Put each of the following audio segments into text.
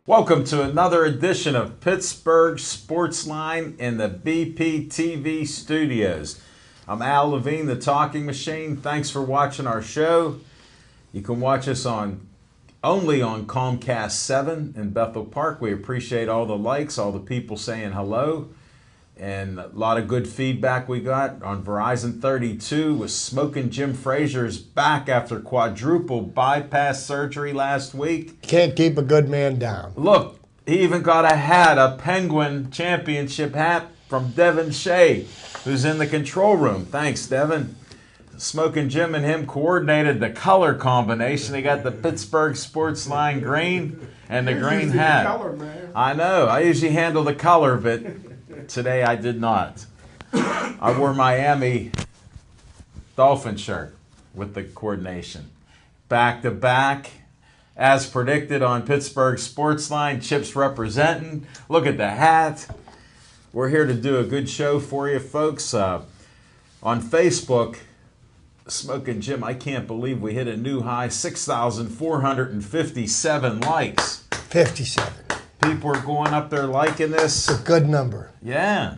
Welcome to another edition of Pittsburgh Sportsline in the BPTV studios. I'm Al Levine, the Talking Machine. Thanks for watching our show. You can watch us only on Comcast 7 in Bethel Park. We appreciate all the likes, all the people saying hello, and a lot of good feedback we got on Verizon 32 with Smoking Jim Frazier's back after quadruple bypass surgery last week. Can't keep a good man down. Look, he even got a hat, a Penguin Championship hat from Devin Shea, who's in the control room. Thanks, Devin. Smoking Jim and him coordinated the color combination. They got the Pittsburgh Sportsline green and the green hat. Color, man. I know. I usually handle the color, but today I did not. I wore Miami Dolphin shirt with the coordination. Back to back, as predicted on Pittsburgh Sportsline, Chips representing. Look at the hat. We're here to do a good show for you, folks. On Facebook, Smoking Jim, I can't believe we hit a new high, 6,457 likes. 57. People are going up there liking this. It's a good number. Yeah.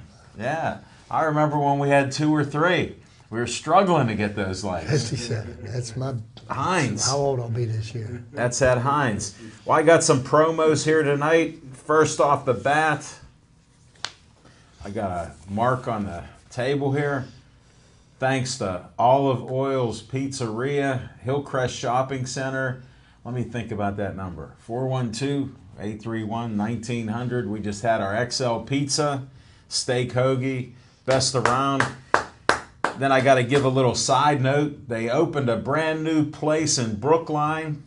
I remember when we had 2 or 3. We were struggling to get those likes. 57. That's my Heinz. how old I'll be this year. That's at Heinz. Well, I got some promos here tonight. First off the bat, I got a mark on the table here. Thanks to Olive Oil's Pizzeria, Hillcrest Shopping Center. Let me think about that number. 412-831-1900. We just had our XL Pizza, steak hoagie, best around. Then I got to give a little side note. They opened a brand new place in Brookline,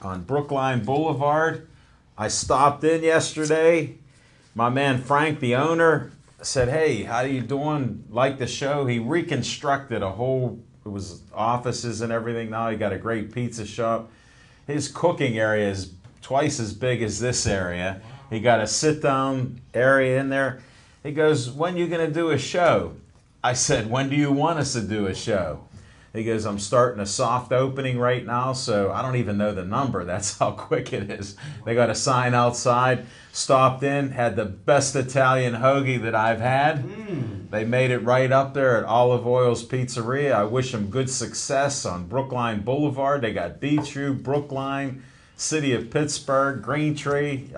on Brookline Boulevard. I stopped in yesterday. My man Frank, the owner, said, "Hey, how you doing? Like the show?" He reconstructed it was offices and everything. Now he got a great pizza shop. His cooking area is twice as big as this area. He got a sit-down area in there. He goes, "When you going to do a show?" I said, "When do you want us to do a show?" He goes, "I'm starting a soft opening right now, so I don't even know the number. That's how quick it is." They got a sign outside. Stopped in, had the best Italian hoagie that I've had. They made it right up there at Olive Oil's Pizzeria. I wish them good success on Brookline Boulevard. They got Beechview, Brookline, City of Pittsburgh, Greentree.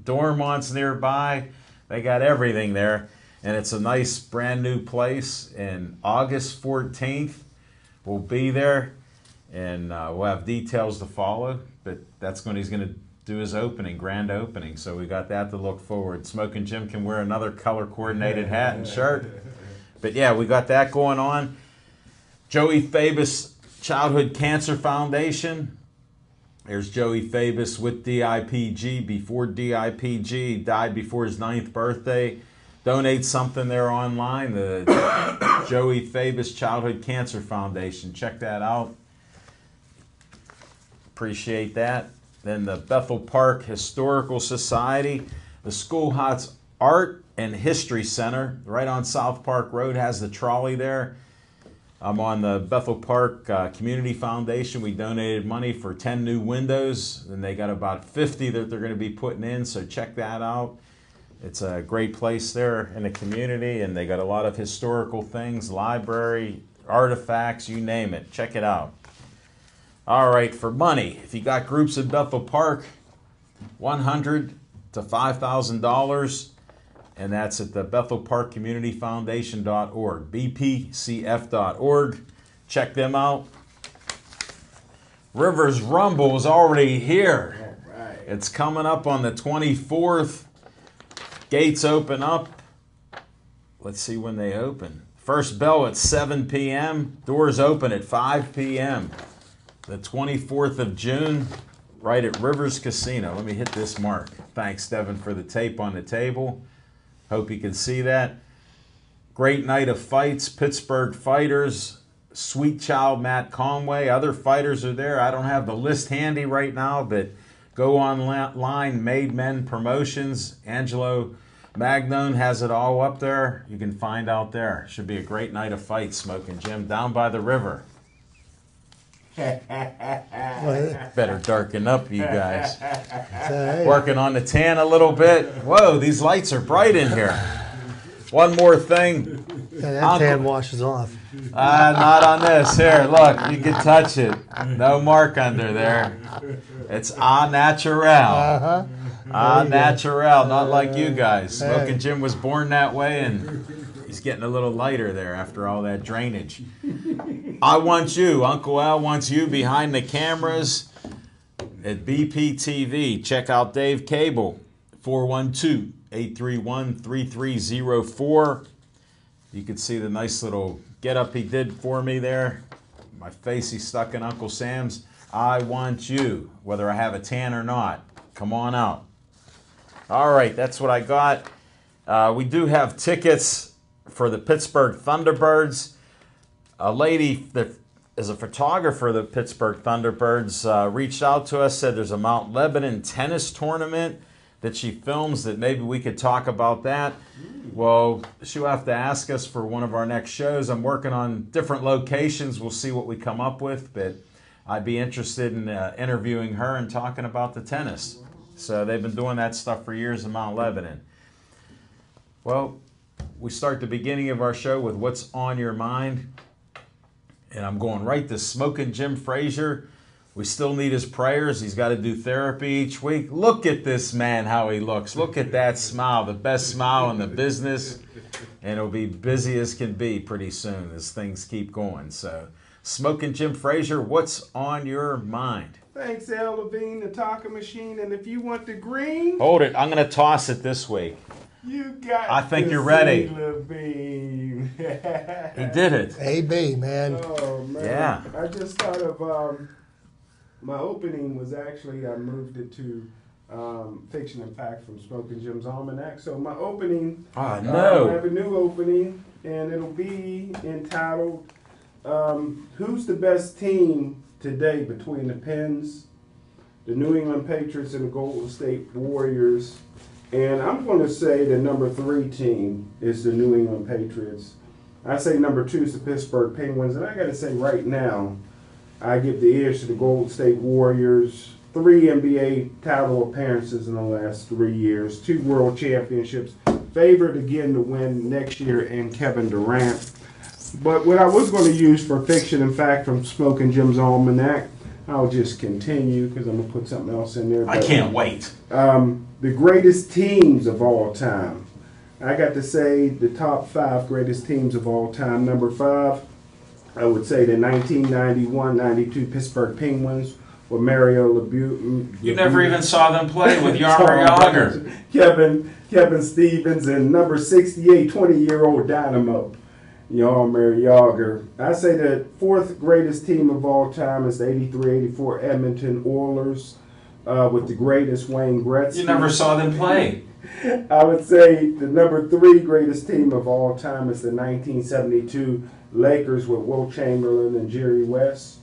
Dormont's nearby. They got everything there. And it's a nice brand new place. And August 14th, we'll be there. And we'll have details to follow. But that's when he's going to do his grand opening. So we got that to look forward. Smoking Jim can wear another color-coordinated hat and shirt. But yeah, we got that going on. Joey Fabus Childhood Cancer Foundation. There's Joey Fabus with DIPG, before DIPG, died before his 9th birthday. Donate something there online, the Joey Fabus Childhood Cancer Foundation. Check that out. Appreciate that. Then the Bethel Park Historical Society, the Schoolhouse Art and History Center, right on South Park Road, has the trolley there. I'm on the Bethel Park Community Foundation. We donated money for 10 new windows, and they got about 50 that they're going to be putting in, so check that out. It's a great place there in the community, and they got a lot of historical things, library, artifacts, you name it. Check it out. All right, for money, if you got groups in Bethel Park, $100 to $5,000, and that's at the Bethel Park Community Foundation.org, bpcf.org. Check them out. Rivers Rumble is already here. All right. It's coming up on the 24th. Gates open up. Let's see when they open. First bell at 7 p.m. Doors open at 5 p.m. The 24th of June, right at Rivers Casino. Let me hit this mark. Thanks, Devin, for the tape on the table. Hope you can see that. Great night of fights. Pittsburgh fighters. Sweet Child Matt Conway. Other fighters are there. I don't have the list handy right now, but go online, Made Men Promotions. Angelo Magnone has it all up there. You can find out there. Should be a great night of fights, Smoking Jim, down by the river. Well, Better darken up, you guys. hey, Working on the tan a little bit. Whoa, these lights are bright in here. One more thing. yeah, that Uncle- tan washes off. Not on this. Here, look, you can touch it. No mark under there. It's au naturel. Uh-huh. Au naturel, not like you guys. Hey. Smoking Jim was born that way, and he's getting a little lighter there after all that drainage. I want you, Uncle Al wants you behind the cameras at BPTV. Check out Dave Cable, 412-831-3304. You can see the nice little get-up he did for me there. My face he stuck in Uncle Sam's. I want you, whether I have a tan or not. Come on out. All right, that's what I got. We do have tickets for the Pittsburgh Thunderbirds. A lady that is a photographer of the Pittsburgh Thunderbirds reached out to us, said there's a Mount Lebanon tennis tournament that she films, that maybe we could talk about that. Well, she'll have to ask us for one of our next shows. I'm working on different locations. We'll see what we come up with, but I'd be interested in interviewing her and talking about the tennis. So they've been doing that stuff for years in Mount Lebanon. Well, we start the beginning of our show with what's on your mind. And I'm going right to Smoking Jim Frazier. We still need his prayers. He's got to do therapy each week. Look at this man, how he looks. Look at that smile, the best smile in the business. And it'll be busy as can be pretty soon as things keep going. So, Smoking Jim Frazier, what's on your mind? Thanks, Al Levine, the talking machine. And if you want the green, Hold it. I'm going to toss it this week. you got I think to you're ready. see Levine. He did it. AB, man. Oh, man. Yeah. I just thought of my opening was actually, I moved it to Fiction and Fact from Smoking Jim's Almanac. So my opening, Oh, I no. have a new opening, and it'll be entitled, Who's the Best Team Today Between the Pens, the New England Patriots, and the Golden State Warriors? And I'm going to say the number 3 team is the New England Patriots. I say number 2 is the Pittsburgh Penguins. And I got to say right now, I give the edge to the Golden State Warriors. 3 NBA title appearances in the last 3 years. 2 world championships. Favored again to win next year in Kevin Durant. But what I was going to use for Fiction and Fact from Smoking Jim's Almanac, I'll just continue because I'm going to put something else in there. I can't wait. The greatest teams of all time. I got to say the top 5 greatest teams of all time. Number 5, I would say the 1991-92 Pittsburgh Penguins with Mario Lemieux. You never even saw them play with Jaromir Jagr. Kevin Stevens, and number 68, 20-year-old Dynamo, Jaromir Jagr. I say the 4th greatest team of all time is the 83-84 Edmonton Oilers with the greatest Wayne Gretzky. You never saw them play. I would say the number 3 greatest team of all time is the 1972 Lakers with Wilt Chamberlain and Jerry West.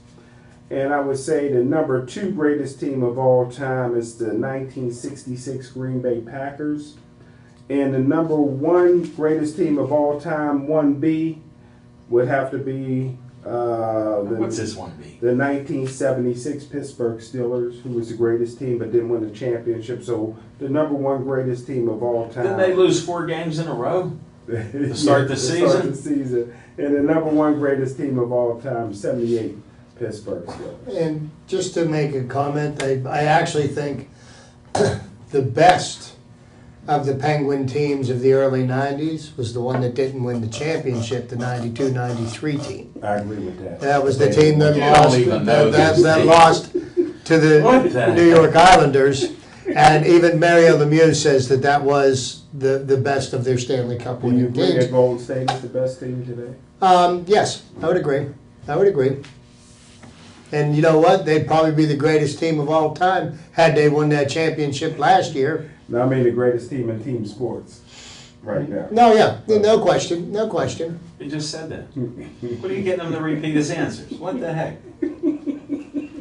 And I would say the number 2 greatest team of all time is the 1966 Green Bay Packers. And the number 1 greatest team of all time, 1B, would have to be What's this one be? the 1976 Pittsburgh Steelers, who was the greatest team but didn't win the championship. So the number 1 greatest team of all time. Didn't they lose 4 games in a row? to start the start the season. And the number 1 greatest team of all time, 78 Pittsburgh Steelers. And just to make a comment, I actually think the best of the Penguin teams of the early 90s was the one that didn't win the championship, the 92-93 team. I agree with that. That was the team that You lost, don't even know this that team. lost to What the the New York heck? Islanders. And even Mario Lemieux says that was the best of their Stanley Cup Do you winning agree teams. that Golden State is the best team today? Yes, I would agree. And you know what? They'd probably be the greatest team of all time had they won that championship last year. No, I mean the greatest team in team sports right now. No, yeah, no question. He just said that. What are you getting him to repeat his answers? What the heck?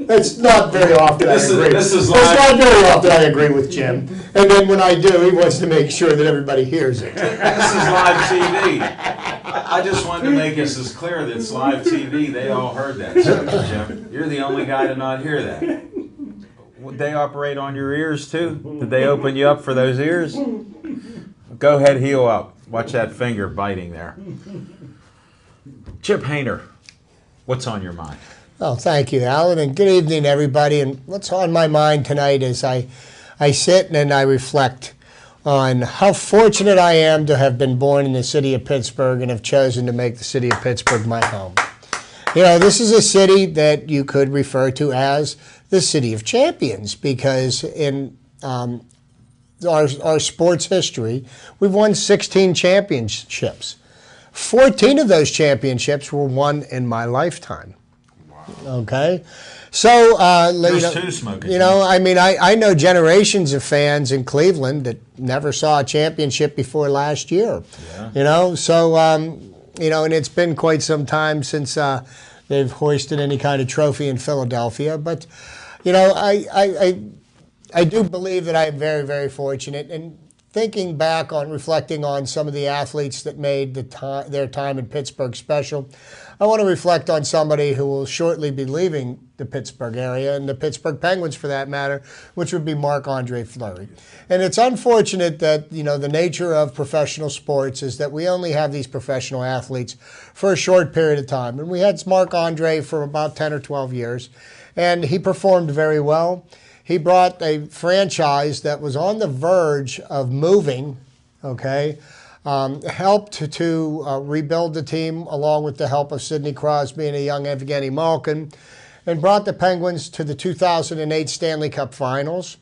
It's not very often This I agree. is It's live. not very often I agree with Jim. And then when I do, he wants to make sure that everybody hears it. This is live TV. I just wanted to make this as clear that it's live TV. They all heard that, so, Jim. You're the only guy to not hear that. Would they operate on your ears too? Did they open you up for those ears? Go ahead, heel up. Watch that finger biting there. Chip Hayner, what's on your mind? Oh, thank you, Alan, and good evening, everybody. And what's on my mind tonight is I sit and I reflect on how fortunate I am to have been born in the city of Pittsburgh and have chosen to make the city of Pittsburgh my home. You know, this is a city that you could refer to as the city of champions because in our sports history, we've won 16 championships. 14 of those championships were won in my lifetime. Wow. Okay? So, Two smoking. you know, I mean, I know generations of fans in Cleveland that never saw a championship before last year. Yeah. You know, so, you know, and it's been quite some time since they've hoisted any kind of trophy in Philadelphia. But, you know, I do believe that I am very, very fortunate. And thinking back on reflecting on some of the athletes that made their time in Pittsburgh special, I want to reflect on somebody who will shortly be leaving the Pittsburgh area and the Pittsburgh Penguins for that matter, which would be Marc-Andre Fleury. And it's unfortunate that, you know, the nature of professional sports is that we only have these professional athletes for a short period of time. And we had Marc-Andre for about 10 or 12 years, and he performed very well. He brought a franchise that was on the verge of moving, okay, helped to rebuild the team along with the help of Sidney Crosby and a young Evgeny Malkin, and brought the Penguins to the 2008 Stanley Cup Finals,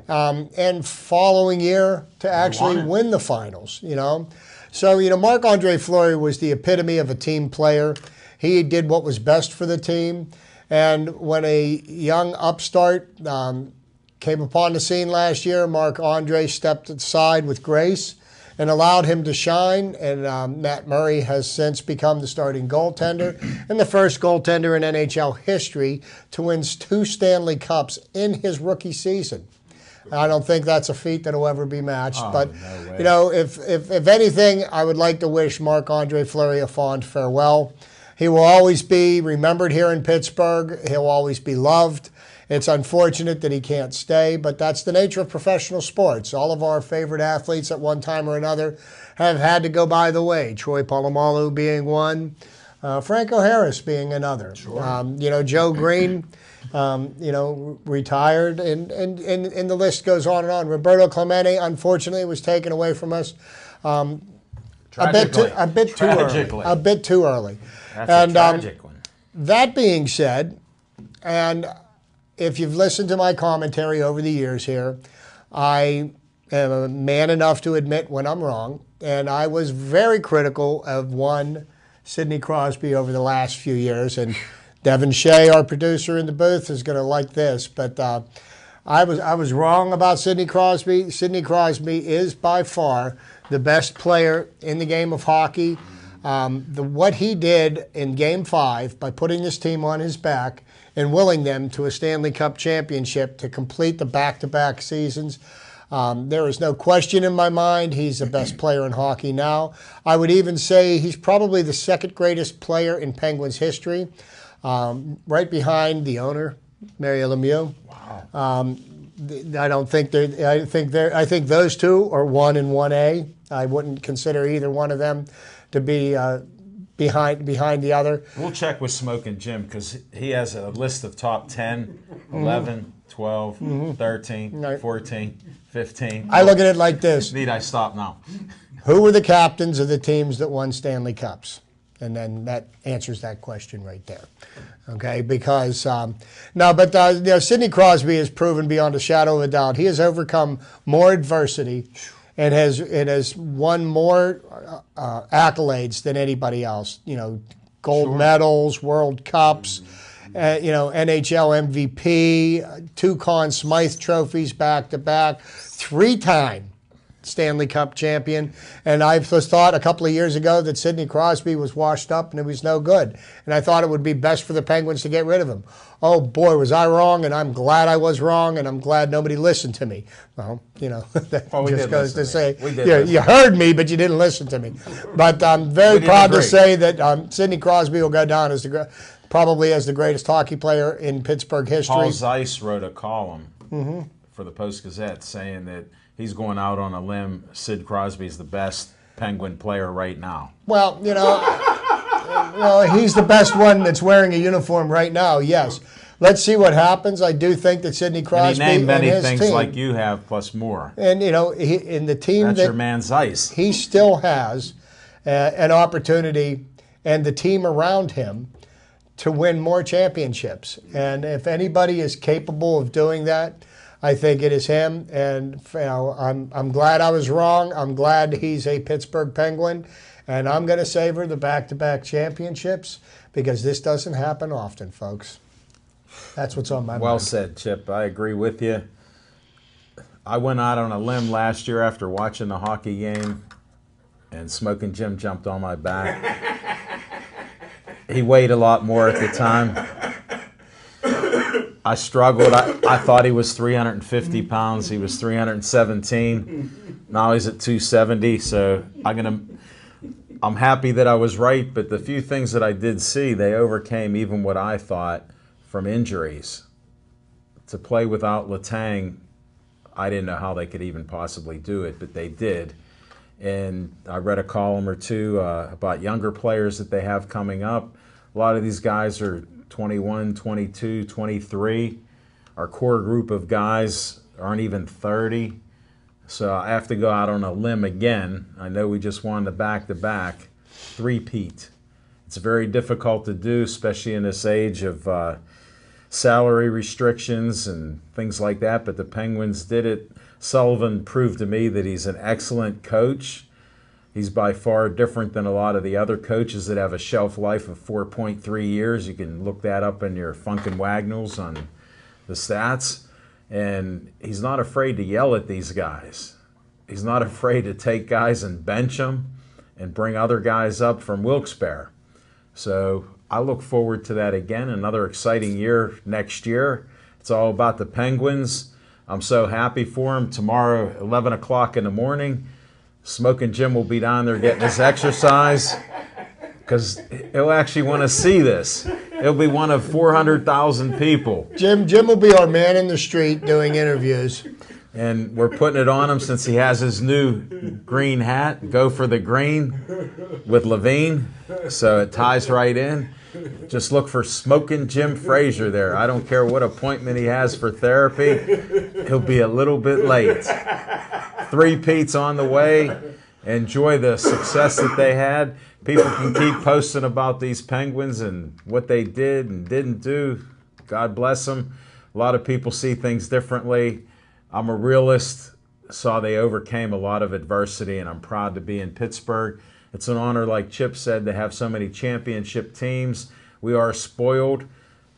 and following year to actually win the finals, you know. So, you know, Marc-Andre Fleury was the epitome of a team player. He did what was best for the team. And when a young upstart came upon the scene last year, Marc-Andre stepped aside with grace and allowed him to shine. And Matt Murray has since become the starting goaltender and the first goaltender in NHL history to win 2 Stanley Cups in his rookie season. I don't think that's a feat that will ever be matched. But, no way. you know, if anything, I would like to wish Marc-Andre Fleury a fond farewell. He will always be remembered here in Pittsburgh. He'll always be loved. It's unfortunate that he can't stay, but that's the nature of professional sports. All of our favorite athletes at one time or another have had to go by the way. Troy Polamalu being one, Franco Harris being another. Sure. You know, Joe Green, you know, retired, and the list goes on and on. Roberto Clemente, unfortunately, was taken away from us a bit too early. That's a tragic one. That being said, and if you've listened to my commentary over the years here, I am a man enough to admit when I'm wrong, and I was very critical of one Sidney Crosby over the last few years, and Devin Shea, our producer in the booth, is going to like this, but I was wrong about Sidney Crosby. Sidney Crosby is by far the best player in the game of hockey. What he did in Game 5 by putting this team on his back and willing them to a Stanley Cup championship to complete the back-to-back seasons, there is no question in my mind he's the best player in hockey now. I would even say he's probably the second greatest player in Penguins history, right behind the owner, Mario Lemieux. Wow. I think those two are 1 and 1A. I wouldn't consider either one of them to be behind the other. We'll check with Smoking Jim because he has a list of top 10, 11, 12, 13, 14, 15. I look at it like this. Need I stop now? Who were the captains of the teams that won Stanley Cups? And then that answers that question right there. Okay, because you know, Sidney Crosby has proven beyond a shadow of a doubt he has overcome more adversity and has won more accolades than anybody else. You know, gold medals, World Cups, you know, NHL MVP, 2 Conn Smythe trophies back to back, 3-time Stanley Cup champion. And I just thought a couple of years ago that Sidney Crosby was washed up and it was no good. And I thought it would be best for the Penguins to get rid of him. Oh boy, was I wrong, and I'm glad I was wrong, and I'm glad nobody listened to me. Well, that Well, we just did goes to listen say, to you. We did listen. you heard me, but you didn't listen to me. But I'm very didn't proud to agree. say that Sidney Crosby will go down as probably as the greatest hockey player in Pittsburgh history. Paul Zeiss wrote a column for the Post-Gazette saying that he's going out on a limb. Sid Crosby is the best Penguin player right now. Well, he's the best one that's wearing a uniform right now, yes. Let's see what happens. I do think that Sidney And Crosby he named many his things team, like you have, plus more. and in the team That's that your man Zeiss. he still has an opportunity, and the team around him, to win more championships. And if anybody is capable of doing that, I think it is him. And I'm glad I was wrong. I'm glad he's a Pittsburgh Penguin, and I'm going to savor the back-to-back championships because this doesn't happen often, folks. That's what's on my mind. Well said, Chip. I agree with you. I went out on a limb last year after watching the hockey game, and Smoking Jim jumped on my back. He weighed a lot more at the time. I struggled. I thought he was 350 pounds. He was 317. Now he's at 270. So I'm happy that I was right. But the few things that I did see, they overcame even what I thought from injuries. To play without Letang, I didn't know how they could even possibly do it, but they did. And I read a column or two about younger players that they have coming up. A lot of these guys are 21, 22, 23. Our core group of guys aren't even 30. So I have to go out on a limb again. I know we just won the back-to-back three-peat. It's very difficult to do, especially in this age of salary restrictions and things like that, but the Penguins did it. Sullivan proved to me that he's an excellent coach. He's by far different than a lot of the other coaches that have a shelf life of 4.3 years. You can look that up in your Funkin' Wagnalls on the stats. And he's not afraid to yell at these guys. He's not afraid to take guys and bench them and bring other guys up from Wilkes-Barre. So I look forward to that again. Another exciting year next year. It's all about the Penguins. I'm so happy for them. Tomorrow, 11 o'clock in the morning, Smoking Jim will be down there getting his exercise because he'll actually want to see this. He'll be one of 400,000 people. Jim will be our man in the street doing interviews. And we're putting it on him since he has his new green hat, Go for the Green, with Levine. So it ties right in. Just look for Smoking Jim Frazier there. I don't care what appointment he has for therapy. He'll be a little bit late. Three-peats on the way. Enjoy the success that they had. People can keep posting about these Penguins and what they did and didn't do. God bless them. A lot of people see things differently. I'm a realist. Saw they overcame a lot of adversity, and I'm proud to be in Pittsburgh. It's an honor, like Chip said, to have so many championship teams. We are spoiled,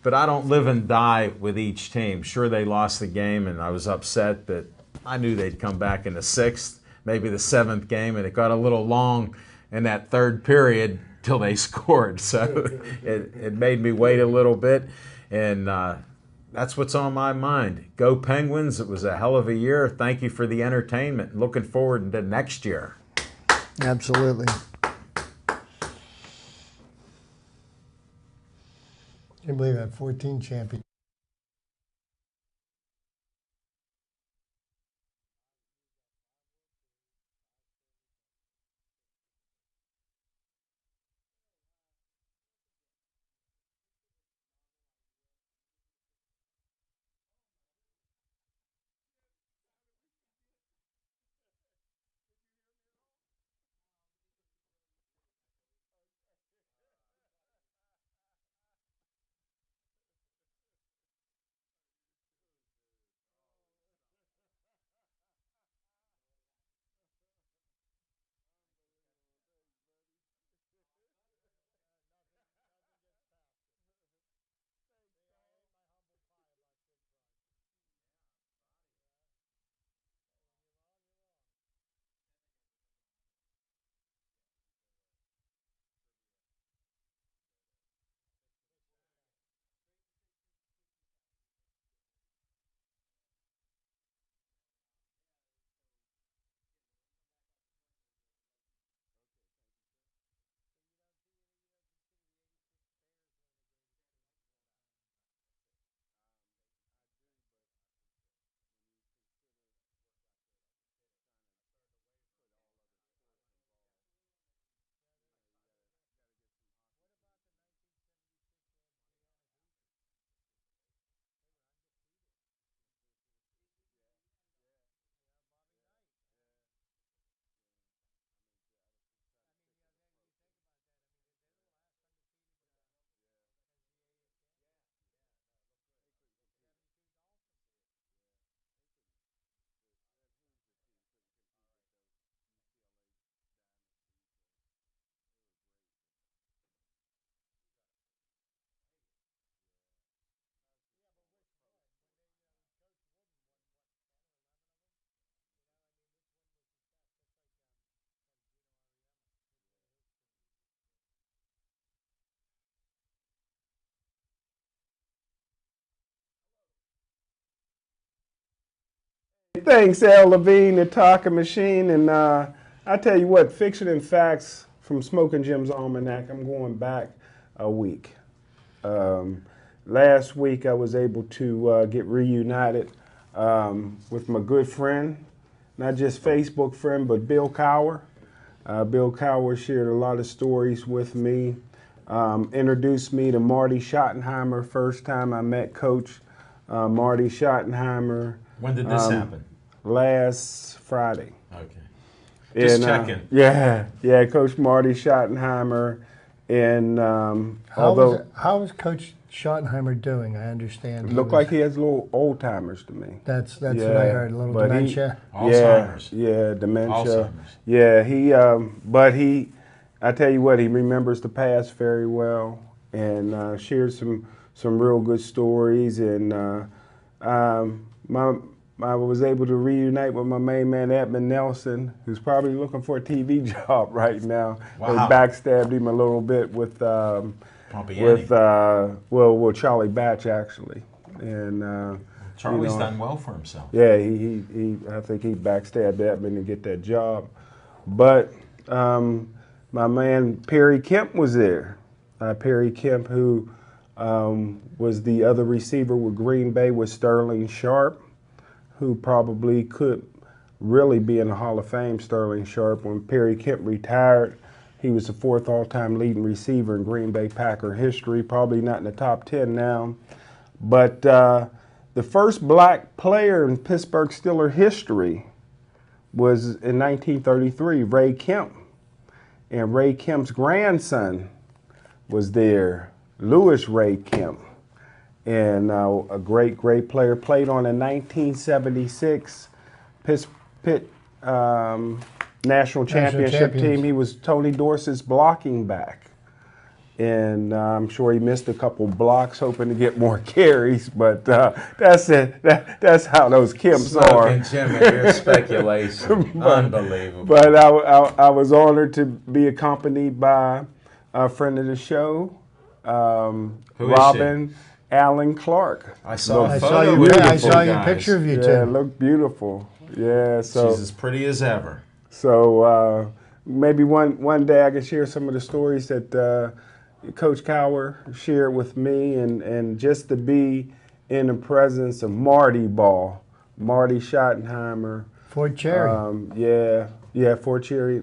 but I don't live and die with each team. Sure, they lost the game, and I was upset, but I knew they'd come back in the sixth, maybe the seventh game, and it got a little long in that third period till they scored. So it made me wait a little bit, and that's what's on my mind. Go Penguins. It was a hell of a year. Thank you for the entertainment. Looking forward to next year. Absolutely. Can't believe I had 14 champions. Thanks, Al Levine, the Talking Machine. And I tell you what, Fiction and Facts from Smoking Jim's Almanac, I'm going back a week. Last week I was able to get reunited with my good friend, not just Facebook friend, but Bill Cowher. Bill Cowher shared a lot of stories with me, introduced me to Marty Schottenheimer. First time I met Coach Marty Schottenheimer. When did this happen? Last Friday. Okay. Just And, checking. yeah, Coach Marty Schottenheimer. And How is Coach Schottenheimer doing? I understand. it looked like he has little old timers to me. That's what I heard. A little but dementia. Alzheimer's. Yeah, dementia. Alzheimer's. Yeah, I tell you what, he remembers the past very well and shared some real good stories. And I was able to reunite with my main man, Edmund Nelson, who's probably looking for a TV job right now. Wow. They backstabbed him a little bit with Charlie Batch, actually. And Charlie's done well for himself. yeah, I think he backstabbed Edmund to get that job. But my man Perry Kemp was there. Perry Kemp, who was the other receiver with Green Bay, with Sterling Sharp, who probably could really be in the Hall of Fame. Sterling Sharp, when Perry Kemp retired, he was the 4th all-time leading receiver in Green Bay Packer history, probably not in the top 10 now. But the first black player in Pittsburgh Steelers history was in 1933, Ray Kemp. And Ray Kemp's grandson was there, Louis Ray Kemp. And a great player, played on a 1976 Pitt National Championship team. He was Tony Dorsett's blocking back. And I'm sure he missed a couple blocks hoping to get more carries, but that's it. That's how those Kemps are. Smoking Jim and your speculation. Unbelievable. But I was honored to be accompanied by a friend of the show, Robin Allen Clark. I saw a I photo saw your, with I you saw your guys. picture of you Yeah, two. looked beautiful. Yeah, so She's as pretty as ever. So maybe one day I can share some of the stories that Coach Cowher shared with me, and just to be in the presence of Marty Ball, Marty Schottenheimer. Fort Cherry.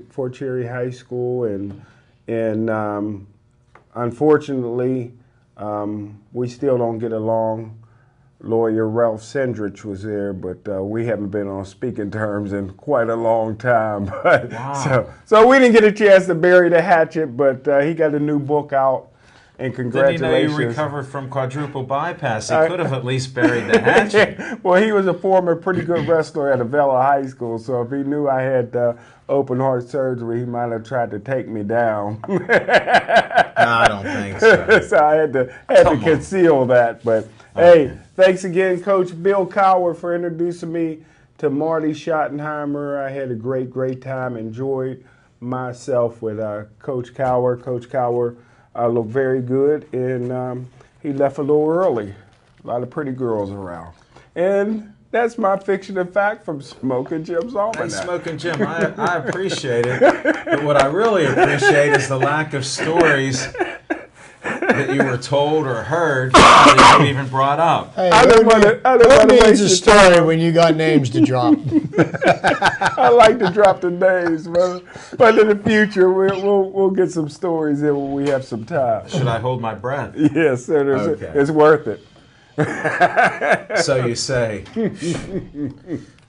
Fort Cherry High School, and unfortunately, we still don't get along. Lawyer Ralph Sendrich was there, but we haven't been on speaking terms in quite a long time. But, Wow. so we didn't get a chance to bury the hatchet, but he got a new book out, and Didn't he congratulations. know you recovered from quadruple bypass? He could have at least buried the hatchet. Well, he was a former pretty good wrestler at Avella High School, so if he knew I had open heart surgery, he might have tried to take me down. I don't think so. So I had to Come on. conceal that. But hey, thanks again, Coach Bill Cowher, for introducing me to Marty Schottenheimer. I had a great time. Enjoyed myself with Coach Cowher. Coach Cowher looked very good, and he left a little early. A lot of pretty girls around. And that's my fiction and fact from Smoking Jim's Almanac. Hey, Smoking Jim, I appreciate it. But what I really appreciate is the lack of stories that you were told or heard that you even brought up. Hey, I didn't want who to needs waste a your story time. when you got names to drop? I like to drop the names, but in the future we'll get some stories in when we have some time. Should I hold my breath? Yes, sir. Okay. It's worth it. So you say.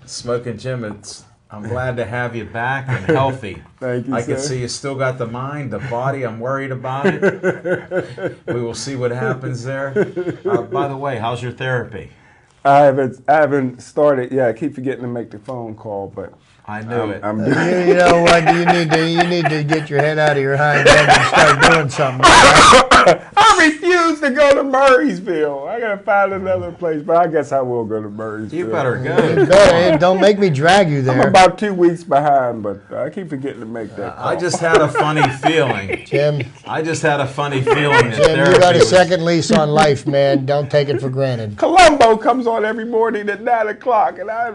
Smoking Jim, I'm glad to have you back and healthy. Thank you, I sir. can see you still got the mind, the body. I'm worried about it. We will see what happens there. By the way, how's your therapy? I haven't started yet. I keep forgetting to make the phone call, but I knew it. I'm You know what? You need to get your head out of your hind end and start doing something. I refuse to go to Murraysville. I gotta find another place, but I guess I will go to Murraysville. You better You go. better, don't make me drag you I'm there. about 2 weeks behind, but I keep forgetting to make that call. I just had a funny feeling. Jim, I just had a funny feeling that Jim, you therapy got a was- second lease on life, man. Don't take it for granted. Columbo comes on every morning at 9 o'clock, and I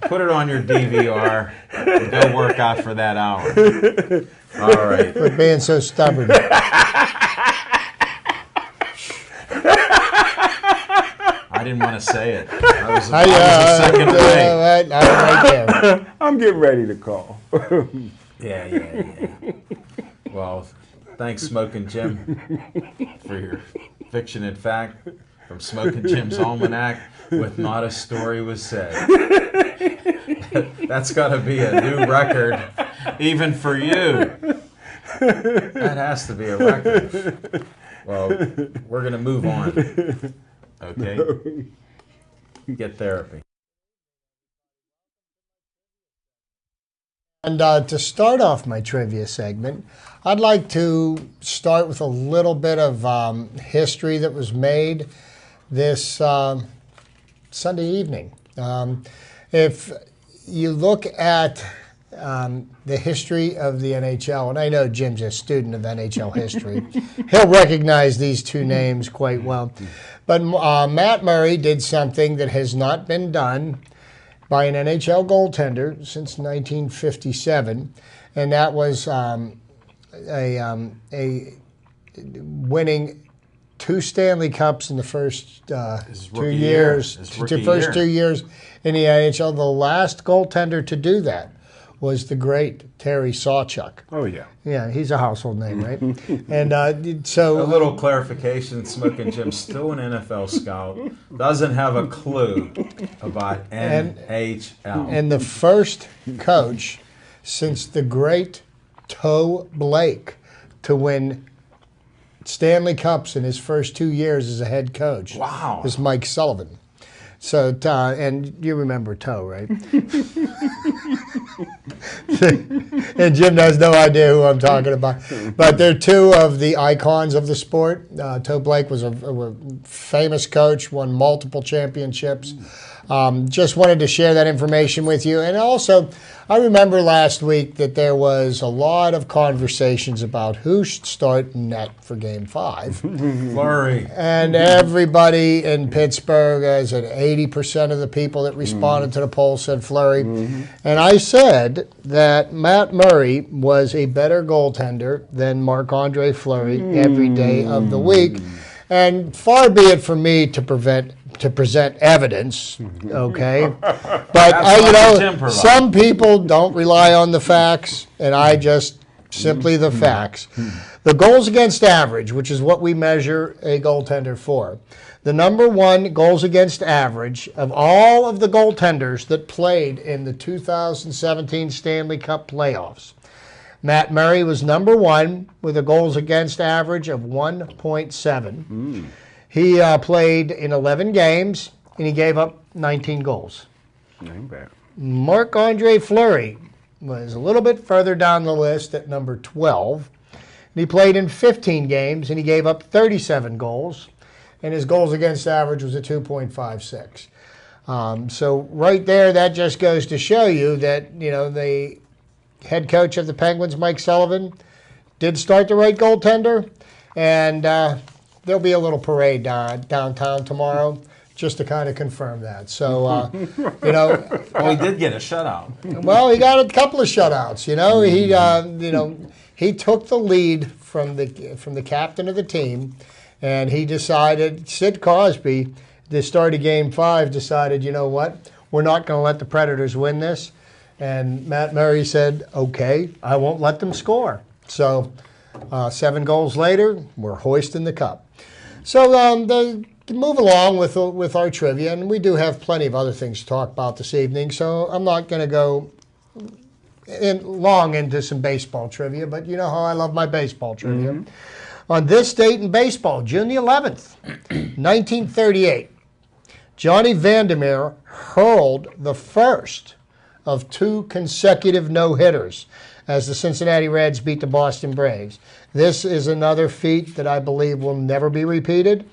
Put it on your DVR and go work out for that hour. All right. For being so stubborn. I didn't want to say it. I was a second away. right there. I'm getting ready to call. Yeah. Well, thanks, Smoking Jim, for your fiction and fact from Smoking Jim's Almanac with Not a Story Was Said. That's got to be a new record, even for you. That has to be a record. Well, we're going to move on. Okay? Get therapy. And to start off my trivia segment, I'd like to start with a little bit of history that was made this Sunday evening. If you look at the history of the NHL, and I know Jim's a student of NHL history, he'll recognize these two names quite well. But Matt Murray did something that has not been done by an NHL goaltender since 1957, and that was winning 2 Stanley Cups in the first 2 years. His 2 years in the NHL. The last goaltender to do that was the great Terry Sawchuk. Oh, yeah. Yeah, he's a household name, right? And so A little clarification, Smoking Jim's still an NFL scout, doesn't have a clue about NHL. and the first coach since the great Toe Blake to win Stanley Cups in his first 2 years as a head coach. Wow. Was Mike Sullivan. So, and you remember Toe, right? And Jim has no idea who I'm talking about. But they're two of the icons of the sport. Toe Blake was a famous coach, won multiple championships. Just wanted to share that information with you. And also, I remember last week that there was a lot of conversations about who should start net for Game 5. Flurry. And everybody in Pittsburgh, as at 80% of the people that responded to the poll said Fleury. And I said that Matt Murray was a better goaltender than Marc-Andre Fleury every day of the week. And far be it from me to present evidence, okay? But some people don't rely on the facts, and I just simply the facts. The goals against average, which is what we measure a goaltender for. The number one goals against average of all of the goaltenders that played in the 2017 Stanley Cup playoffs. Matt Murray was number one with a goals against average of 1.7. He played in 11 games, and he gave up 19 goals. Marc-Andre Fleury was a little bit further down the list at number 12. And he played in 15 games, and he gave up 37 goals. And his goals against average was a 2.56. So right there, that just goes to show you that, the head coach of the Penguins, Mike Sullivan, did start the right goaltender. And there'll be a little parade downtown tomorrow just to kind of confirm that. So, Well, he did get a shutout. Well, he got a couple of shutouts. He took the lead from the captain of the team, and he decided, Sid Crosby, the start of Game 5, decided, you know what, we're not going to let the Predators win this. And Matt Murray said, okay, I won't let them score. So 7 goals later, we're hoisting the cup. So to move along with our trivia, and we do have plenty of other things to talk about this evening, so I'm not going to go long into some baseball trivia, but you know how I love my baseball trivia. On this date in baseball, June the 11th, 1938, Johnny Vandermeer hurled the first of 2 consecutive no-hitters as the Cincinnati Reds beat the Boston Braves. This is another feat that I believe will never be repeated.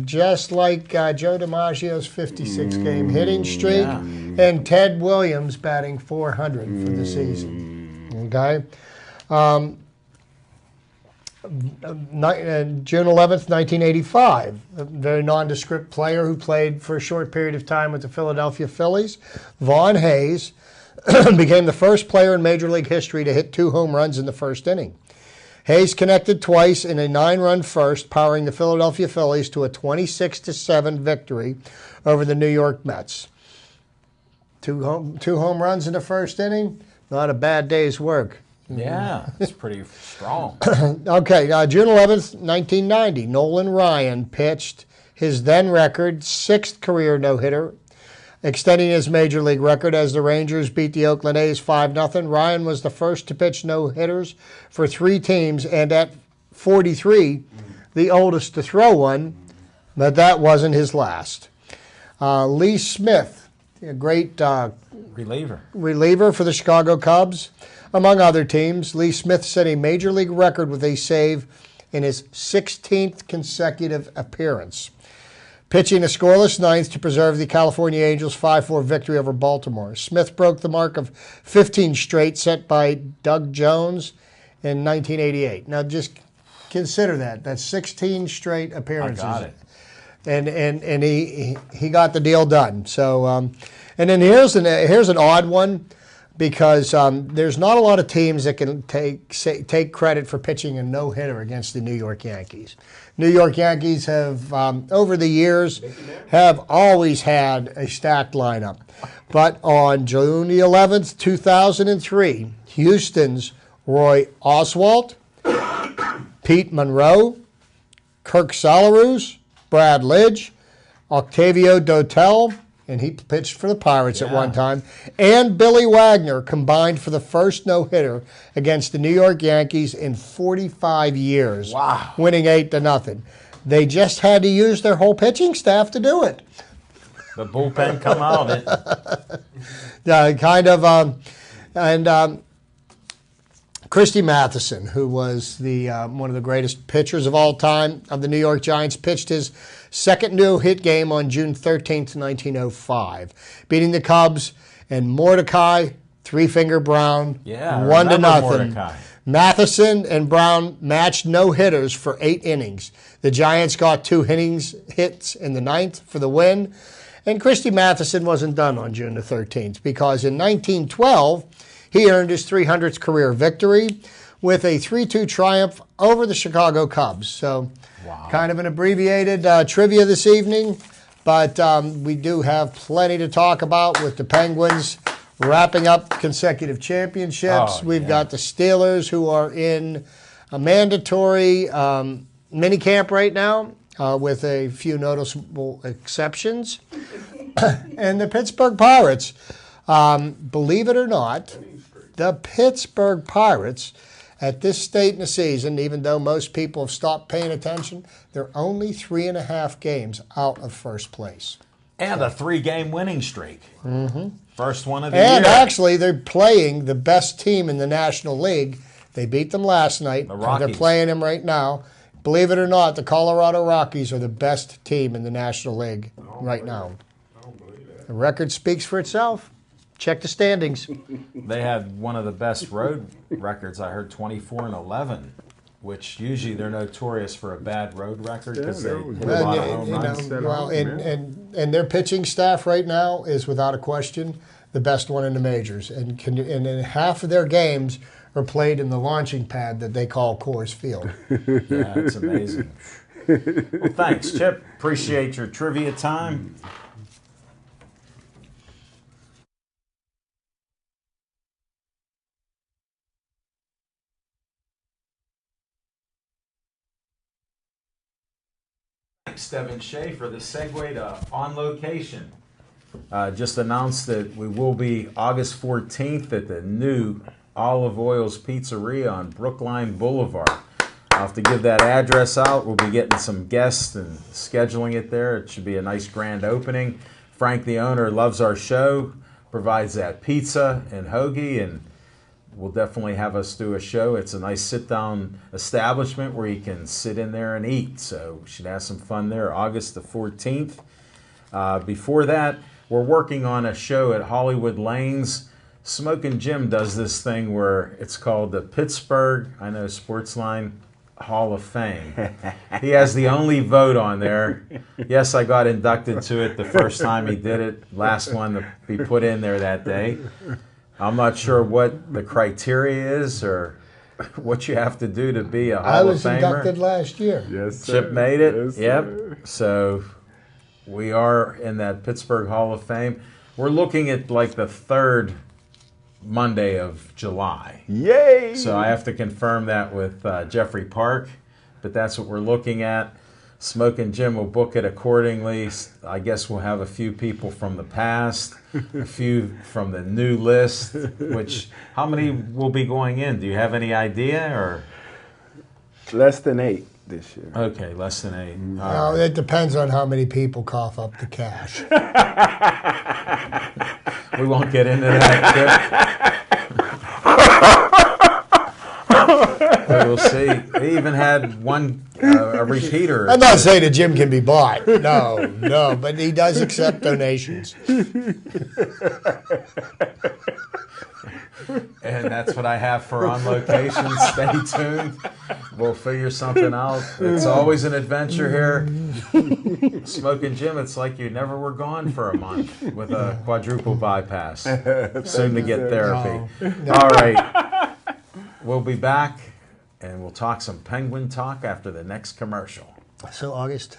Just like Joe DiMaggio's 56-game hitting streak and Ted Williams batting .400 for the season. Okay? June 11th, 1985, a very nondescript player who played for a short period of time with the Philadelphia Phillies, Vaughn Hayes, became the first player in Major League history to hit 2 home runs in the first inning. Hayes connected twice in a 9-run first, powering the Philadelphia Phillies to a 26-7 victory over the New York Mets. Two home runs in the first inning, not a bad day's work. Yeah, it's pretty strong. Okay, June 11th, 1990, Nolan Ryan pitched his then record 6th career no-hitter, extending his major league record as the Rangers beat the Oakland A's 5-0. Ryan was the first to pitch no-hitters for 3 teams, and at 43, the oldest to throw one, but that wasn't his last. Lee Smith, a great reliever for the Chicago Cubs. Among other teams, Lee Smith set a major league record with a save in his 16th consecutive appearance, pitching a scoreless 9th to preserve the California Angels' 5-4 victory over Baltimore. Smith broke the mark of 15 straight set by Doug Jones in 1988. Now just consider that. That's 16 straight appearances. I got it. And he got the deal done. So and then here's an odd one, because there's not a lot of teams that can take credit for pitching a no-hitter against the New York Yankees. New York Yankees have, over the years, have always had a stacked lineup. But on June the 11th, 2003, Houston's Roy Oswalt, Pete Monroe, Kirk Salarus, Brad Lidge, Octavio Dotel, and he pitched for the Pirates at one time, and Billy Wagner combined for the first no-hitter against the New York Yankees in 45 years, winning 8-0. They just had to use their whole pitching staff to do it. The bullpen come out of it. Christy Matheson, who was the one of the greatest pitchers of all time of the New York Giants, pitched his second no-hit game on June 13th, 1905, beating the Cubs and Mordecai Three-Finger Brown 1-0. Mordecai. Matheson and Brown matched no-hitters for 8 innings. The Giants got 2 hits in the 9th for the win, and Christy Matheson wasn't done on June the 13th, because in 1912, he earned his 300th career victory with a 3-2 triumph over the Chicago Cubs. So kind of an abbreviated trivia this evening, but we do have plenty to talk about with the Penguins wrapping up consecutive championships. We've got the Steelers, who are in a mandatory minicamp right now, with a few noticeable exceptions. And the Pittsburgh Pirates, believe it or not, the Pittsburgh Pirates, at this state in the season, even though most people have stopped paying attention, they're only 3.5 games out of first place. And a 3-game winning streak. First one of the year. And actually, they're playing the best team in the National League. They beat them last night. The Rockies. They're playing them right now. Believe it or not, the Colorado Rockies are the best team in the National League right now. I don't believe that. The record speaks for itself. Check the standings. They had one of the best road records. I heard 24-11, which usually they're notorious for a bad road record because they hit a lot of home runs. And their pitching staff right now is, without a question, the best one in the majors. And half of their games are played in the launching pad that they call Coors Field. Yeah, it's amazing. Well, thanks, Chip. Appreciate your trivia time. Thanks, Devin Shea, for the segue to On Location. Just announced that we will be August 14th at the new Olive Oils Pizzeria on Brookline Boulevard. I'll have to give that address out. We'll be getting some guests and scheduling it there. It should be a nice grand opening. Frank, the owner, loves our show, provides that pizza and hoagie, and will definitely have us do a show. It's a nice sit-down establishment where you can sit in there and eat. So we should have some fun there. August the 14th. Before that, we're working on a show at Hollywood Lanes. Smokin' Jim does this thing where it's called the Pittsburgh, I know, Sportsline Hall of Fame. He has the only vote on there. Yes, I got inducted to it the first time he did it. Last one to be put in there that day. I'm not sure what the criteria is or what you have to do to be a Hall of Famer. I was inducted last year. Yes, sir. Chip made it. Yes, Yep. sir. So we are in that Pittsburgh Hall of Fame. We're looking at like the third Monday of July. Yay! So I have to confirm that with Jeffrey Park, but that's what we're looking at. Smokin' Jim will book it accordingly. I guess we'll have a few people from the past, a few from the new list, which, how many will be going in? Do you have any idea? Or Less than 8 this year. okay, less than 8. All Well, right. it depends on how many people cough up the cash. We won't get into that. We'll see. He even had one a repeater. I'm not saying that Jim can be bought. No, but he does accept donations. And that's what I have for On Location. Stay tuned. We'll figure something out. It's always an adventure here. Smokin' Jim, it's like you never were gone for a month with a quadruple bypass. Soon to get therapy. No. All right. We'll be back, and we'll talk some Penguin talk after the next commercial. So August.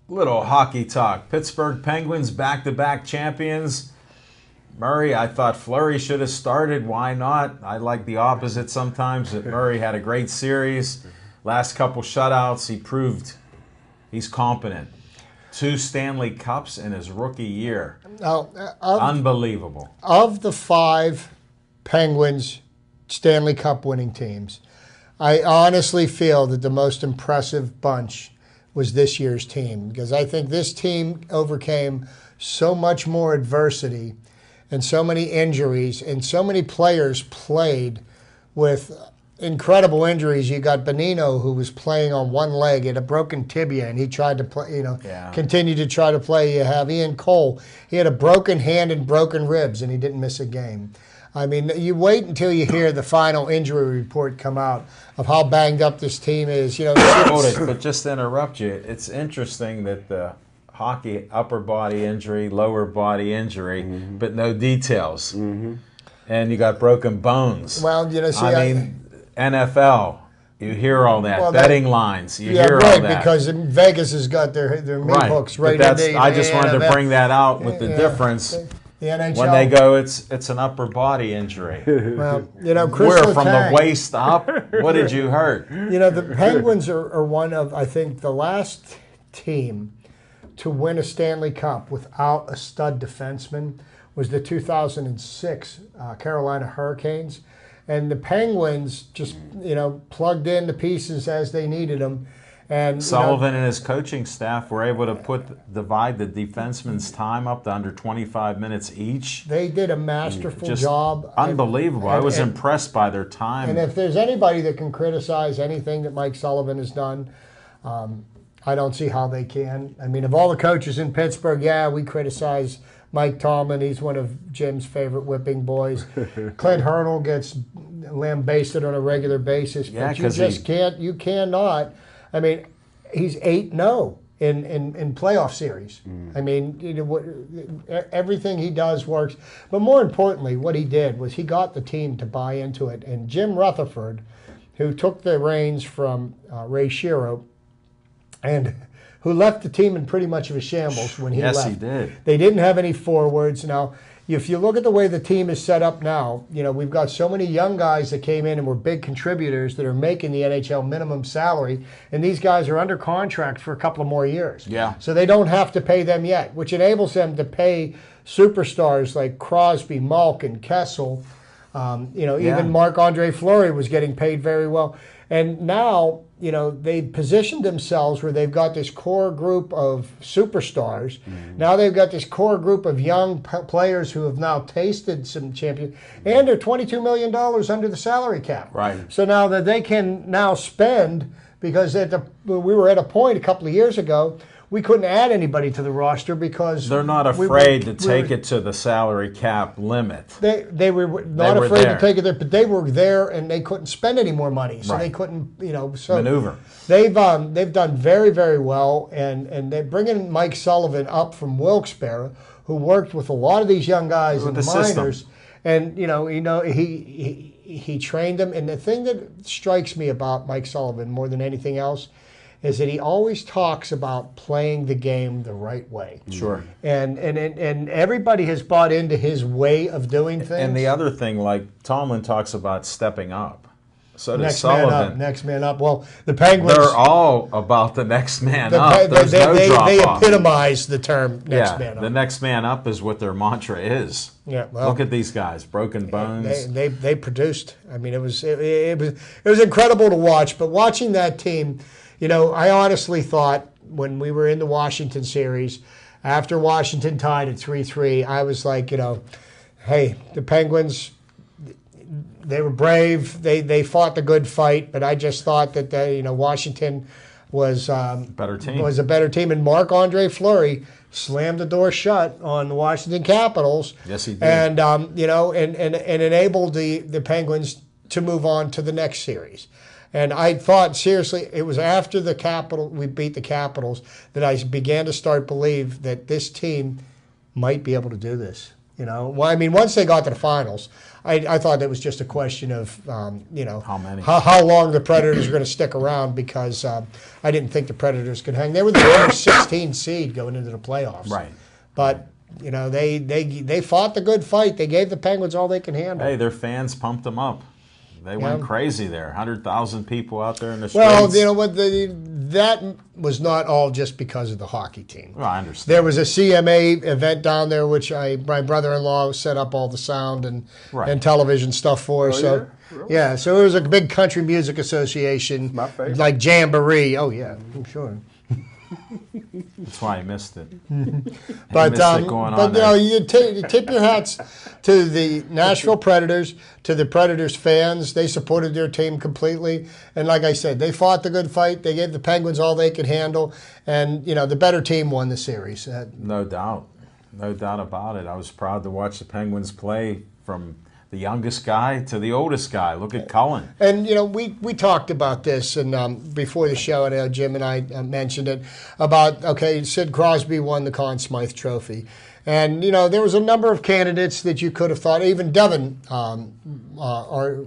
Little hockey talk. Pittsburgh Penguins back-to-back champions. Murray, I thought Fleury should have started. Why not? I like the opposite sometimes. That Murray had a great series. Last couple shutouts, he proved he's competent. 2 Stanley Cups in his rookie year. Now, Unbelievable. of the 5 Penguins Stanley Cup winning teams, I honestly feel that the most impressive bunch was this year's team, because I think this team overcame so much more adversity and so many injuries, and so many players played with incredible injuries. You got Bonino, who was playing on one leg, had a broken tibia, and he tried to play, continue to try to play. You have Ian Cole. He had a broken hand and broken ribs, and he didn't miss a game. I mean, you wait until you hear the final injury report come out of how banged up this team is. But just to interrupt you, it's interesting that the hockey upper body injury, lower body injury, but no details. And you got broken bones. Well, NFL, you hear all that. Betting lines, you hear all that. Because Vegas has got their meat hooks right in the I just wanted to bring that out with the difference. The NHL. When they go, it's an upper body injury. Well, Chris Where from the waist up? What did you hurt? The Penguins are one of, I think, the last team to win a Stanley Cup without a stud defenseman was the 2006 Carolina Hurricanes. And the Penguins just, plugged in the pieces as they needed them. And Sullivan and his coaching staff were able to divide the defenseman's time up to under 25 minutes each. They did a masterful job. Unbelievable. I was impressed by their time. And if there's anybody that can criticize anything that Mike Sullivan has done, I don't see how they can. I mean, of all the coaches in Pittsburgh, we criticize Mike Tomlin. He's one of Jim's favorite whipping boys. Clint Hurdle gets lambasted on a regular basis. But you just can't. You cannot. I mean, he's 8-0 in playoff series. I mean, everything he does works. But more importantly, what he did was he got the team to buy into it. And Jim Rutherford, who took the reins from Ray Shero, and who left the team in pretty much of a shambles when he left. Yes, he did. They didn't have any forwards. Now, if you look at the way the team is set up now, we've got so many young guys that came in and were big contributors that are making the NHL minimum salary, and these guys are under contract for a couple of more years. Yeah. So they don't have to pay them yet, which enables them to pay superstars like Crosby, Malkin, Kessel. Even Marc-Andre Fleury was getting paid very well. And now, they've positioned themselves where they've got this core group of superstars. Now they've got this core group of young players who have now tasted some champions. And they're $22 million under the salary cap. Right. So now that they can now spend, because we were at a point a couple of years ago, we couldn't add anybody to the roster because they're not afraid to take it to the salary cap limit. They were not afraid to take it there, but they were there and they couldn't spend any more money, so they couldn't, maneuver. They've done very, very well, and they're bringing Mike Sullivan up from Wilkes-Barre, who worked with a lot of these young guys in the minors, system. And he trained them. And the thing that strikes me about Mike Sullivan more than anything else is that he always talks about playing the game the right way. Sure. And everybody has bought into his way of doing things. And the other thing, like Tomlin talks about stepping up. So does next Sullivan. Next man up. Well, the Penguins. They're all about the next man up. There's no drop they off. epitomize the term next man up. The next man up is what their mantra is. Yeah, well, look at these guys, broken bones. They produced. I mean, it was incredible to watch. But watching that team, I honestly thought when we were in the Washington series, after Washington tied at 3-3, I was like, hey, the Penguins, they were brave. They fought the good fight, but I just thought that Washington was better team. Was a better team, and Marc-Andre Fleury slammed the door shut on the Washington Capitals. Yes, he did. And and enabled the Penguins to move on to the next series. And I thought, seriously, it was after we beat the Capitals that I began to start believe that this team might be able to do this. Well, I mean, once they got to the finals, I thought it was just a question of, how long the Predators were going to stick around, because I didn't think the Predators could hang. They were the number 16 seed going into the playoffs. Right. But, they fought the good fight. They gave the Penguins all they can handle. Hey, their fans pumped them up. They went crazy there. 100,000 people out there in the streets. Well, you know what? That was not all just because of the hockey team. Well, I understand. There was a CMA event down there, which my brother-in-law set up all the sound and television stuff for. Oh, so yeah? Really? yeah, so it was a big country music association, My favorite. like Jamboree. Oh yeah, I'm sure. That's why I missed it. But missed it going on you know, there. you tip your hats to the Nashville Predators, to the Predators fans. They supported their team completely, and like I said, they fought the good fight. They gave the Penguins all they could handle, and you know, the better team won the series. No doubt. No doubt about it. I was proud to watch the Penguins play from the youngest guy to the oldest guy. Look at Cullen. And you know, we talked about this, and before the show, and Jim and I mentioned it about Sid Crosby won the Conn Smythe Trophy, and you know, there was a number of candidates that you could have thought. Even Devin, our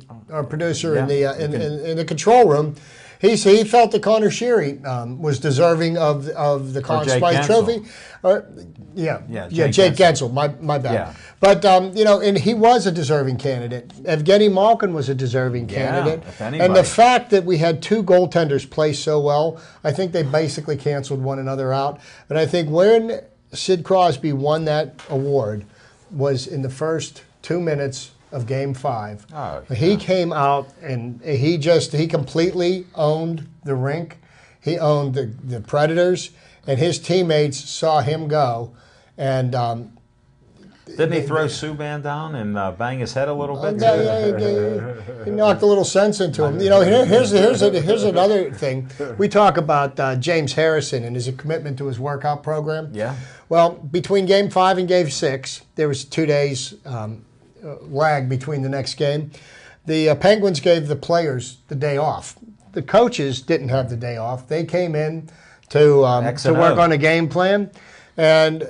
producer in the control room, he felt that Connor Sheary was deserving of the Conn Smythe Trophy. Jake Gensel. My bad. Yeah. But you know, and he was a deserving candidate. Evgeny Malkin was a deserving candidate. If anybody. And the fact that we had two goaltenders play so well, I think they basically canceled one another out. And I think when Sid Crosby won that award was in the first 2 minutes of Game 5. Oh, He came out and he completely owned the rink. He owned the Predators, and his teammates saw him go. And didn't he throw Subban down and bang his head a little bit? he knocked a little sense into him. You know, here's another thing. We talk about James Harrison and his commitment to his workout program. Yeah. Well, between Game 5 and Game 6, there was 2 days lag between the next game. The Penguins gave the players the day off. The coaches didn't have the day off. They came in to work on a game plan, and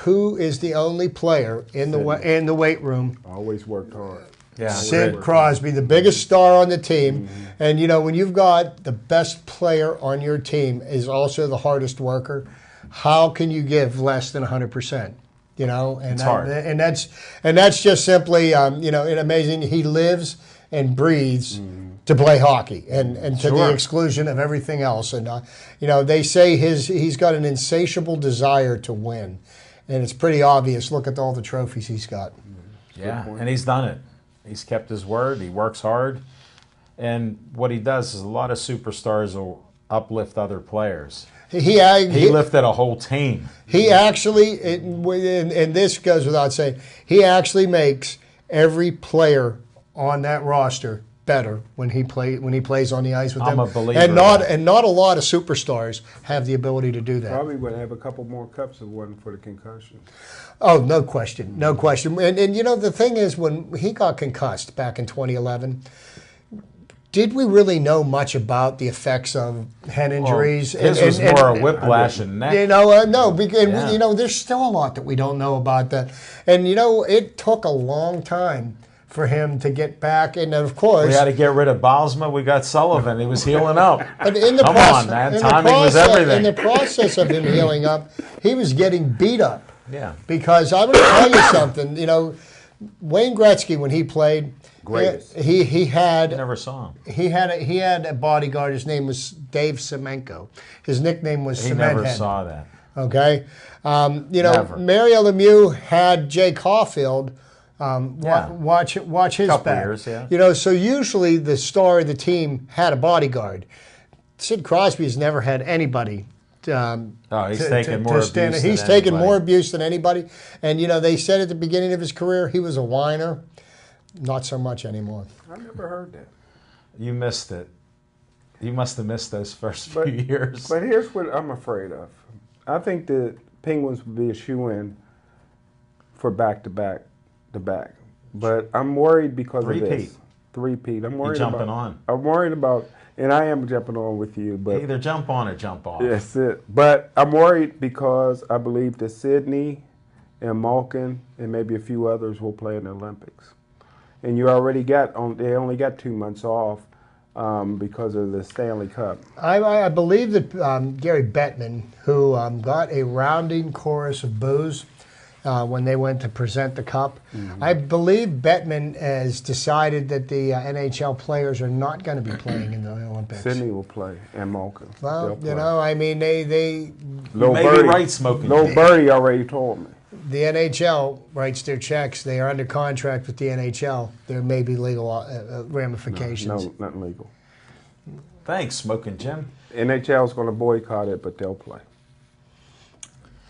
who is the only player in the weight room? Always worked hard. Yeah. Sid Crosby, the biggest star on the team. Mm-hmm. And you know, when you've got the best player on your team is also the hardest worker, how can you give less than 100%? You know, and it's hard. And that's just simply you know, amazing. He lives and breathes to play hockey, and to the exclusion of everything else. And you know, they say he's got an insatiable desire to win, and it's pretty obvious. Look at all the trophies he's got. Yeah, and he's done it. He's kept his word. He works hard, and what he does is a lot of superstars will uplift other players. He lifted a whole team. He actually, and this goes without saying, he actually makes every player on that roster better when he plays on the ice with them. I'm a believer. And not a lot of superstars have the ability to do that. Probably would have a couple more cups if it wasn't for the concussion. Oh, no question, no question. And you know, the thing is, when he got concussed back in 2011. Did we really know much about the effects of head injuries? Well, his was more a whiplash and neck. You know, no, because you know, there's still a lot that we don't know about that. And you know, it took a long time for him to get back. And of course, we had to get rid of Bosma. We got Sullivan. He was healing up. But in the Come on, man. Timing was everything. In the process of him healing up, he was getting beat up. Yeah. Because I'm going to tell you something. You know, Wayne Gretzky, when he played. He had. I never saw him. He had a bodyguard. His name was Dave Semenko. His nickname was Cement Head. He never saw that. Okay, you know, Never. Mario Lemieux had Jake Caulfield watch his Couple back. years, yeah. You know, so usually the star of the team had a bodyguard. Sid Crosby has never had anybody. He's taken more abuse than He's taken more abuse than anybody. And you know, they said at the beginning of his career he was a whiner. Not so much anymore. I never heard that. You missed it. You must have missed those first few years. But here's what I'm afraid of. I think the Penguins would be a shoo-in for back-to-back. But I'm worried because of this. Three-peat. I'm worried You're jumping on. I'm worried about, and I am jumping on with you. But either jump on or jump off. That's it. But I'm worried because I believe that Sidney and Malkin and maybe a few others will play in the Olympics. And they only got 2 months off because of the Stanley Cup. I believe that Gary Bettman, who got a rounding chorus of boos, when they went to present the cup. Mm-hmm. I believe Bettman has decided that the NHL players are not going to be playing in the Olympics. Sydney will play, and Malkin. Well, They'll play. you know, I mean, they Lil may be Birdie- right, Smoking Lil Jim. Birdie already told me. the NHL writes their checks. They are under contract with the NHL. There may be legal ramifications. No, nothing legal. Thanks, Smoking Jim. NHL's going to boycott it, but they'll play.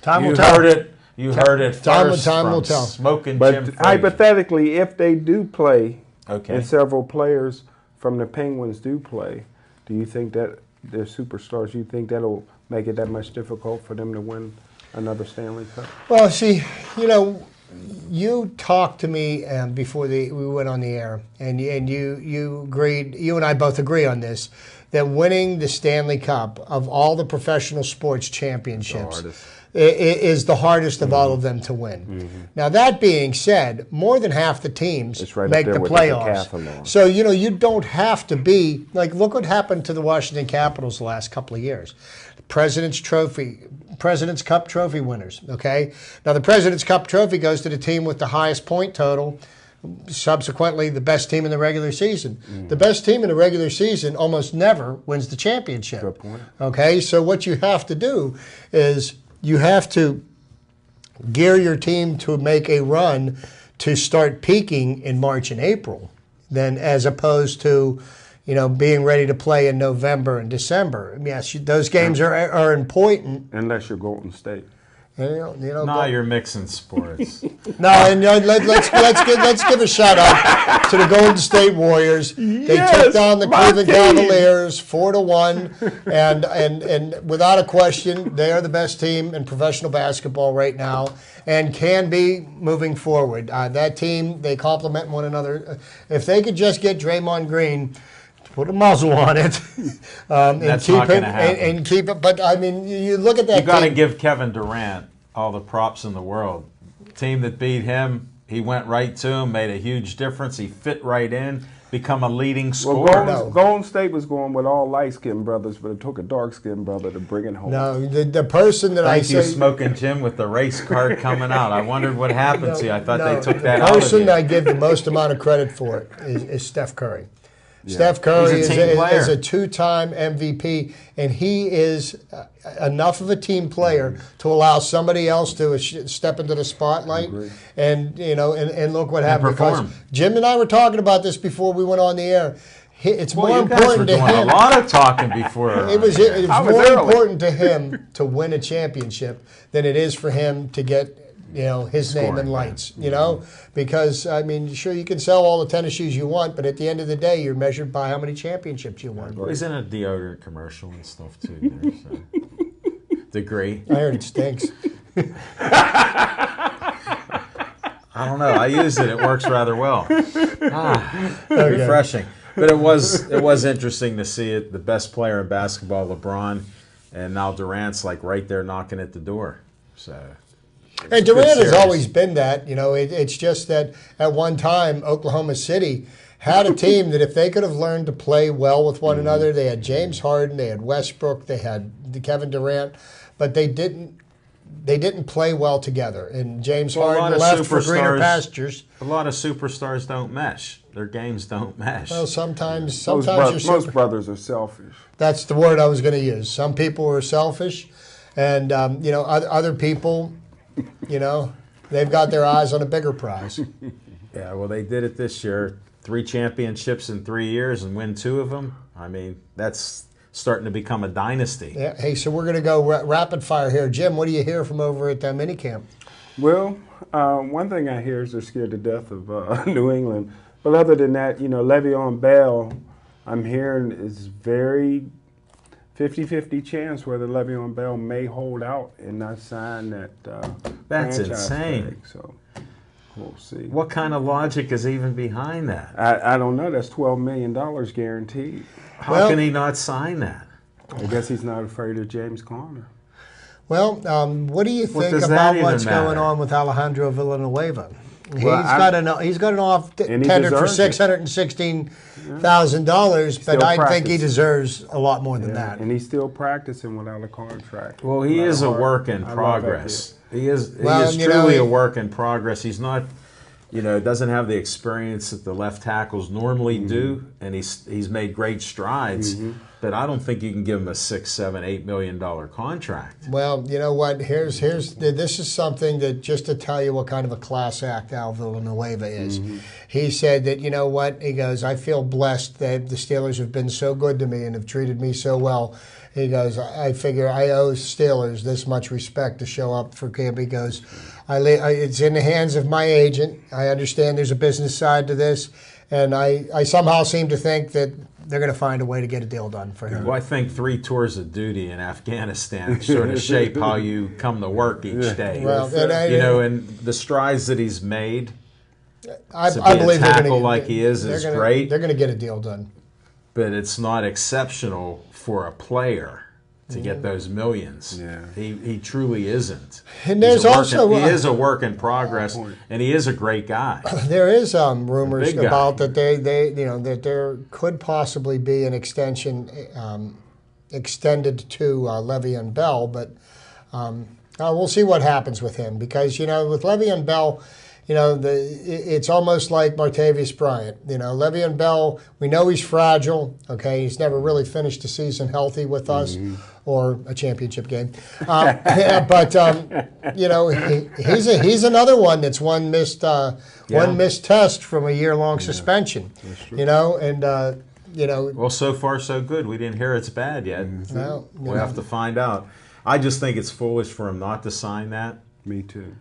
Time You will tell. heard it. You heard it first time from will tell. Smoking But Jim. Frazier. hypothetically, if they do play, Okay. and several players from the Penguins do play, do you think that they're superstars? Do you think that'll make it that much difficult for them to win another Stanley Cup? Well, see, you know, you talked to me before we went on the air, and you agreed. You and I both agree on this, that winning the Stanley Cup of all the professional sports championships is the hardest of all of them to win. Now, that being said, more than half the teams It's right up make there the with playoffs. decathlon. So, you know, you don't have to be, like, look what happened to the Washington Capitals the last couple of years. President's Cup trophy winners, okay? Now, the President's Cup trophy goes to the team with the highest point total, subsequently the best team in the regular season. The best team in the regular season almost never wins the championship. Good point. Okay, so what you have to do is you have to gear your team to make a run to start peaking in March and April, then as opposed to, you know, being ready to play in November and December. Yes, those games are important. Unless you're Golden State. Nah, you're mixing sports. No, and let's give a shout out to the Golden State Warriors. They took down the Cleveland Cavaliers 4-1, and without a question, they are the best team in professional basketball right now, and can be moving forward. That team, they complement one another. If they could just get Draymond Green, put a muzzle on it, and That's keep not it gonna happen. and keep it. But I mean, you look at that. You got to team. give Kevin Durant all the props in the world. Team that beat him, he went right to him, made a huge difference. He fit right in, become a leading Well, scorer. Golden State was going with all light-skinned brothers, but it took a dark-skinned brother to bring it home. No, the person that I Thank you, say. Smoking Jim, with the race card coming out. I wondered what happened to you. I thought No, they took the that out of person you. I give the most amount of credit for it is Steph Curry. Steph Curry He's a team is player. a two-time MVP, and he is enough of a team player to allow somebody else to step into the spotlight. And you know, and look what happened. Because perform. Jim and I were talking about this before we went on the air. It's Well, more you guys were important to doing a him. lot of talking before. It was I was more early. important to him to win a championship than it is for him to get, you know, his name in lights, you know, because I mean, sure, you can sell all the tennis shoes you want, but at the end of the day, you're measured by how many championships you won. He's in a deodorant commercial and stuff too. There, so. Degree. I heard it stinks. I don't know. I use it. It works rather well. Refreshing. But it was interesting to see it. The best player in basketball, LeBron, and now Durant's like right there knocking at the door. So. And Durant has series. always been that. You know, it's just that at one time, Oklahoma City had a team that if they could have learned to play well with one another, they had James Harden, they had Westbrook, they had Kevin Durant, but they didn't play well together. And James Well, a lot Harden of left for greener superstars- pastures. A lot of superstars don't mesh. Their games don't mesh. Well, sometimes Most you're brothers are selfish. That's the word I was going to use. Some people are selfish, and you know, other people, you know, they've got their eyes on a bigger prize. Yeah, well, they did it this year. 3 championships in 3 years and win 2 of them. I mean, that's starting to become a dynasty. Yeah. Hey, so we're going to go rapid fire here. Jim, what do you hear from over at minicamp? Well, one thing I hear is they're scared to death of New England. But other than that, you know, Le'Veon Bell, I'm hearing is very 50-50 chance whether Le'Veon Bell may hold out and not sign that That's franchise insane. tag. So we'll see. What kind of logic is even behind that? I don't know. That's $12 million guaranteed. How can he not sign that? I guess he's not afraid of James Conner. Well, what do you think does about that even what's going matter? on with Alejandro Villanueva? He's Well, got an off And he tender for deserves it. $616,000, but Still I think he practicing. deserves a lot more than that. And he's still practicing without a contract. Well, he Not is a hard. work in I love that progress. kid. He is. Well, he is you know, truly he- a work in progress. He's not, doesn't have the experience that the left tackles normally do, and he's made great strides. But I don't think you can give him a $6, $7, $8 million contract. Well, you know what? This is something that just to tell you what kind of a class act Al Villanueva is. He said that, you know what? He goes, I feel blessed that the Steelers have been so good to me and have treated me so well. He goes, I figure I owe Steelers this much respect to show up for camp. He goes, it's in the hands of my agent. I understand there's a business side to this, and I somehow seem to think that they're going to find a way to get a deal done for him. Well, I think 3 tours of duty in Afghanistan sort of shape how you come to work each day. Well, and the strides that he's made I to be believe a they're tackle going to like he is great. They're going to get a deal done. But it's not exceptional for a player to get those millions. Yeah. He truly isn't. And there's also he is a work in progress, and he is a great guy. There is rumors big guy. about that that there could possibly be an extension extended to Le'Veon Bell, but we'll see what happens with him because with Le'Veon Bell. It's almost like Martavis Bryant. Le'Veon Bell, we know he's fragile. Okay, he's never really finished a season healthy with us or a championship game. But he's another one that's one missed test from a year-long suspension. Well, so far so good. We didn't hear it's bad yet. Well, we'll have to find out. I just think it's foolish for him not to sign that. Me too.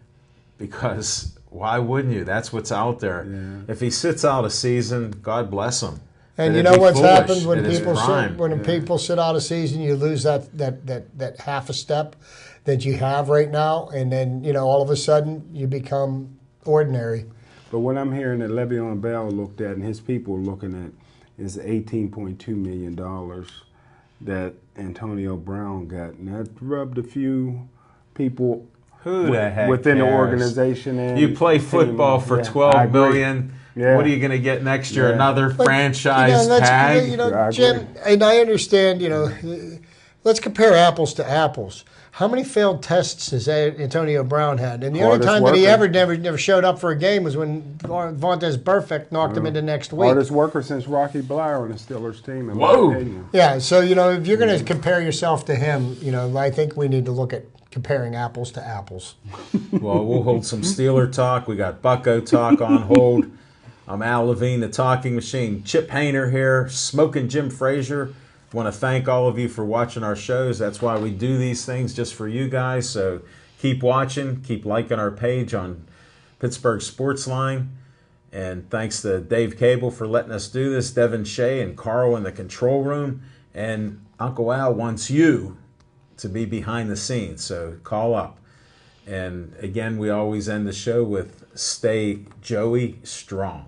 Because why wouldn't you? That's what's out there. Yeah. If he sits out a season, God bless him. And you it'd know be what's foolish happened when at his people prime. people sit out a season, you lose that half a step that you have right now, and then all of a sudden you become ordinary. But what I'm hearing that Le'Veon Bell looked at and his people are looking at is $18.2 million that Antonio Brown got, and that rubbed a few people Who the heck within cares? the organization. And You play football for $12 million. Yeah. What are you going to get next year? Yeah. Another But, franchise tag? I Jim, and I understand. Let's compare apples to apples. How many failed tests has Antonio Brown had? And the only Hardest time that he worker. never showed up for a game was when Vontaze Burfict knocked him into next week. Hardest worker since Rocky Blauer on the Steelers team. In Whoa. my opinion. Yeah, so if you're going to compare yourself to him, I think we need to look at comparing apples to apples. Well, we'll hold some Steeler talk. We got Bucko talk on hold. I'm Al Levine, the Talking Machine. Chip Hayner here, Smoking Jim Frazier. Want to thank all of you for watching our shows. That's why we do these things, just for you guys. So keep watching, keep liking our page on Pittsburgh Sportsline. And thanks to Dave Cable for letting us do this, Devin Shea and Carl in the control room. And Uncle Al wants you to be behind the scenes, so call up. And again, we always end the show with stay Joey strong.